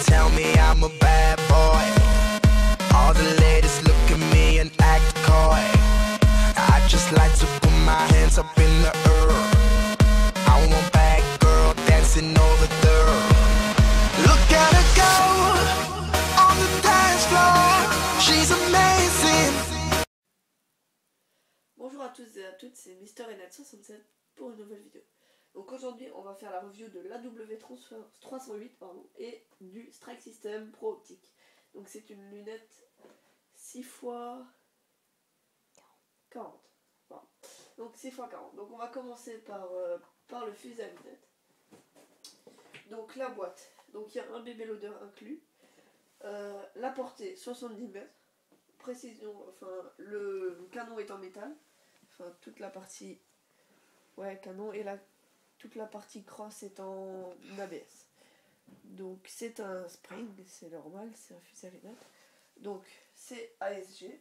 tell me I'm a bad boy. All the ladies look at me and act coy. I just like to put my hands up in the air. I want bad girl dancing over there. Look at her go on the dance floor. She's amazing. Bonjour à tous et à toutes, c'est Mister Enet67 pour une nouvelle vidéo. Donc aujourd'hui on va faire la review de l'AW308 et du Strike System Pro Optique. Donc c'est une lunette 6x40. Voilà. Donc 6x40. Donc on va commencer par le fusil à lunettes. Donc la boîte. Donc il y a un bébé loader inclus. La portée 70 mètres. Précision, enfin le canon est en métal. Enfin toute la partie canon et toute la partie cross est en ABS. Donc c'est un spring, c'est normal, c'est un fusil à lunettes. Donc c'est ASG.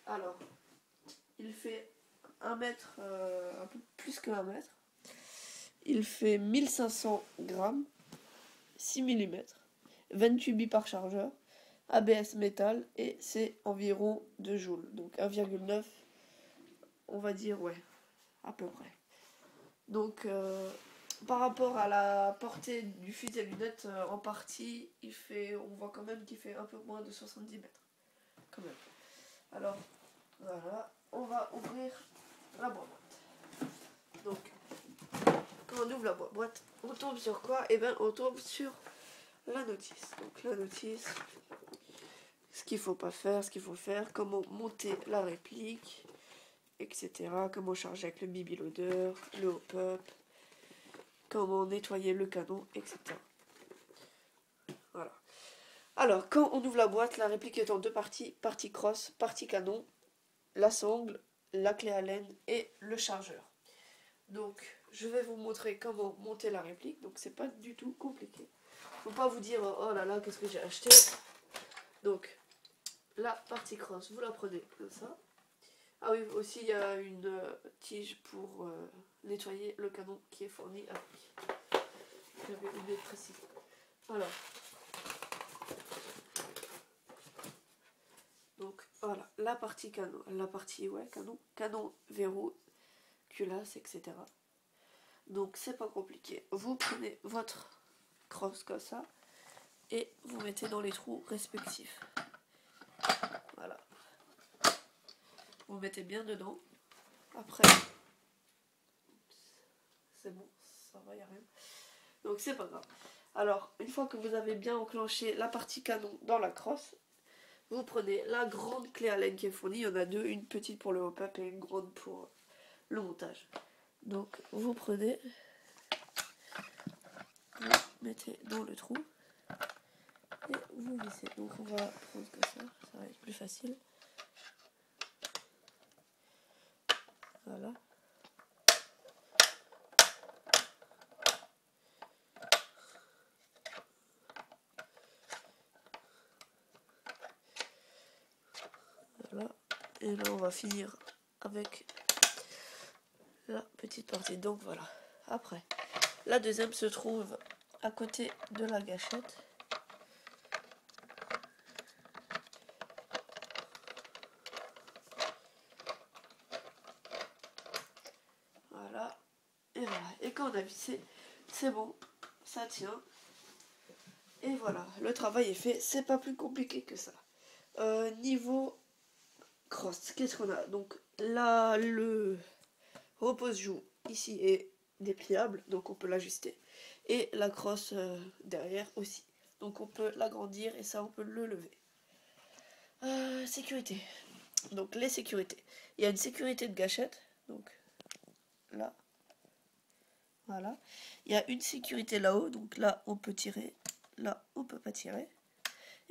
Alors il fait 1 mètre, un peu plus que 1 mètre. Il fait 1500 grammes, 6 mm, 28 billes par chargeur, ABS métal et c'est environ 2 joules. Donc 1,9, on va dire, ouais, à peu près. Donc par rapport à la portée du fusil à lunettes, en partie, on voit quand même qu'il fait un peu moins de 70 mètres. Quand même. Alors, voilà, on va ouvrir la boîte. Donc, quand on ouvre la boîte, on tombe sur quoi? Eh bien, on tombe sur la notice. Donc, la notice, ce qu'il ne faut pas faire, ce qu'il faut faire, comment monter la réplique, etc. Comment charger avec le BB loader, le hop-up, comment nettoyer le canon, etc. Voilà. Alors, quand on ouvre la boîte, la réplique est en 2 parties, partie cross, partie canon, la sangle, la clé Allen et le chargeur. Donc, je vais vous montrer comment monter la réplique. Donc, c'est pas du tout compliqué. Faut pas vous dire, oh là là, qu'est-ce que j'ai acheté. Donc, la partie cross, vous la prenez comme ça. Ah oui, aussi, il y a une tige pour nettoyer le canon qui est fourni avec. J'avais oublié de préciser. Alors. Donc voilà, la partie canon, canon, verrou, culasse, etc. Donc c'est pas compliqué. Vous prenez votre crosse comme ça et vous mettez dans les trous respectifs. Voilà. Vous mettez bien dedans. Après, c'est bon, ça va, y a rien. Donc c'est pas grave. Alors, une fois que vous avez bien enclenché la partie canon dans la crosse, vous prenez la grande clé Allen qui est fournie. Il y en a 2, une petite pour le hop-up et une grande pour le montage. Donc vous prenez, vous mettez dans le trou et vous vissez. Donc on va prendre comme ça va être plus facile. Voilà. Voilà. Et là on va finir avec la petite partie. Donc voilà. Après, la deuxième se trouve à côté de la gâchette. Voilà. Et voilà. Et quand on a vissé, c'est bon. Ça tient. Et voilà. Le travail est fait. C'est pas plus compliqué que ça. Niveau cross, qu'est-ce qu'on a? Donc là, le repose-joue ici est dépliable, donc on peut l'ajuster. Et la crosse derrière aussi. Donc on peut l'agrandir et ça on peut le lever. Sécurité. Donc les sécurités. Il y a une sécurité de gâchette. Donc là. Voilà. Il y a une sécurité là-haut. Donc là on peut tirer. Là on peut pas tirer.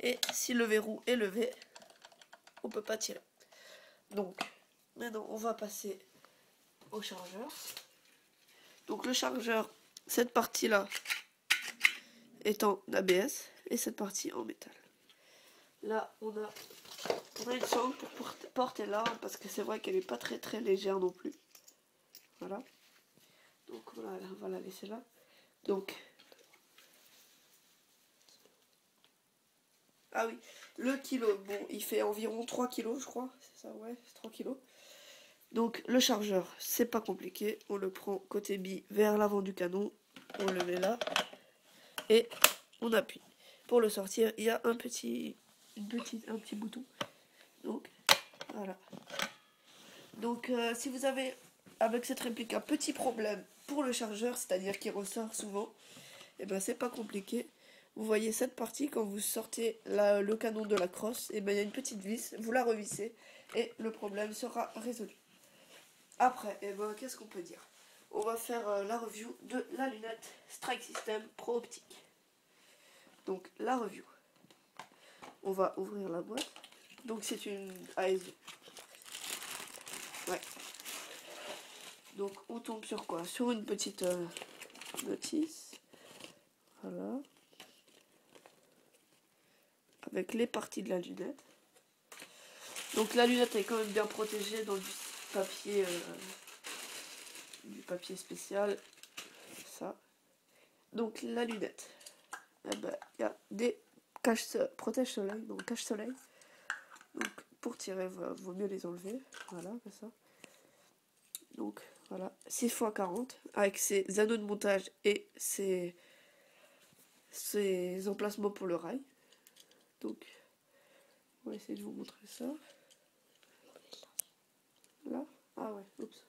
Et si le verrou est levé, on peut pas tirer. Donc maintenant on va passer au chargeur. Donc le chargeur, cette partie là est en ABS et cette partie en métal. Là on a une sangle pour porter l'arme parce que c'est vrai qu'elle n'est pas très légère non plus. Voilà. Donc voilà, on va la laisser là. Donc Ah oui, le kilo, bon, il fait environ 3 kilos, je crois. C'est ça, ouais, 3 kilos. Donc, le chargeur, c'est pas compliqué. On le prend côté bille vers l'avant du canon. On le met là. Et on appuie. Pour le sortir, il y a un petit bouton. Donc, voilà. Donc, si vous avez, avec cette réplique, un petit problème pour le chargeur, c'est-à-dire qu'il ressort souvent, et ben c'est pas compliqué. Vous voyez cette partie, quand vous sortez le canon de la crosse, et ben il y a une petite vis, vous la revissez, et le problème sera résolu. Après, et ben qu'est-ce qu'on peut dire? On va faire la review de la lunette Strike System Pro Optique. Donc, la review. On va ouvrir la boîte. Donc, c'est une ASU. Ouais. Donc, on tombe sur quoi? Sur une petite notice. Voilà. Avec les parties de la lunette. Donc, la lunette est quand même bien protégée dans du papier spécial. Ça. Donc, la lunette. Eh ben, il y a des protège-soleil, donc cache-soleil. Donc, pour tirer, vaut mieux les enlever. Voilà, comme ça. Donc, voilà. 6x40, avec ses anneaux de montage et ses emplacements pour le rail. Donc, on va essayer de vous montrer ça. Là. Ah ouais, oups.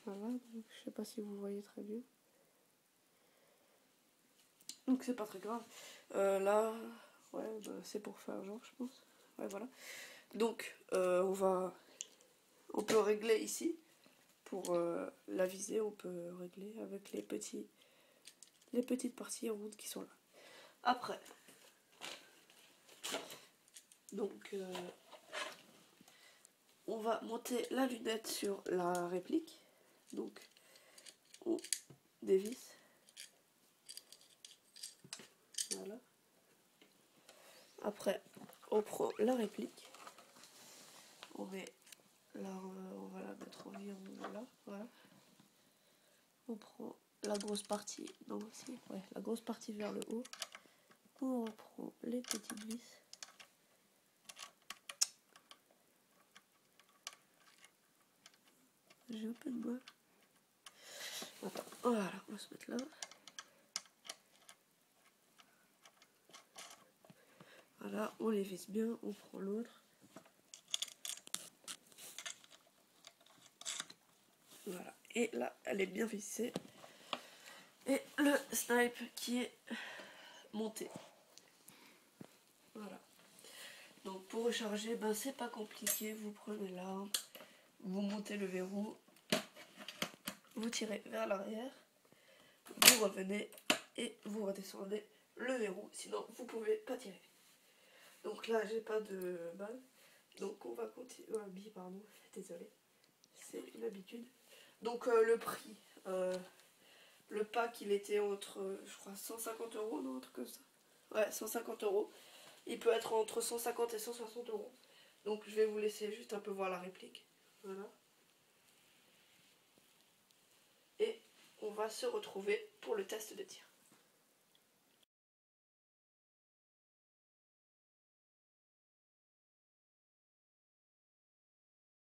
Voilà, donc, je sais pas si vous voyez très bien. Donc c'est pas très grave. Là, ouais, bah, c'est pour faire genre, je pense. Ouais, voilà. Donc, on peut régler ici. Pour la visée, on peut régler avec les petites parties rondes qui sont là. Après, donc, on va monter la lunette sur la réplique. Donc, on dévisse. Voilà. Après, on prend la réplique. On met là, on va la mettre environ là. Voilà. On prend la grosse partie, non aussi, ouais, la grosse partie vers le haut. On reprend les petites vis. J'ai un peu de mal. Attends, voilà, on va se mettre là. Voilà, on les visse bien, on prend l'autre. Voilà, et là, elle est bien vissée. Et le snipe qui est monté. Voilà. Donc pour recharger, ben c'est pas compliqué. Vous prenez l'arme, vous montez le verrou, vous tirez vers l'arrière, vous revenez et vous redescendez le verrou. Sinon, vous pouvez pas tirer. Donc là, j'ai pas de balle. Donc on va continuer. Pardon, désolé. C'est une habitude. Donc le prix, le pack il était entre, je crois, 150 €, non, un truc comme ça. Ouais, 150 €. Il peut être entre 150 et 160 €. Donc je vais vous laisser juste un peu voir la réplique. Voilà. Et on va se retrouver pour le test de tir.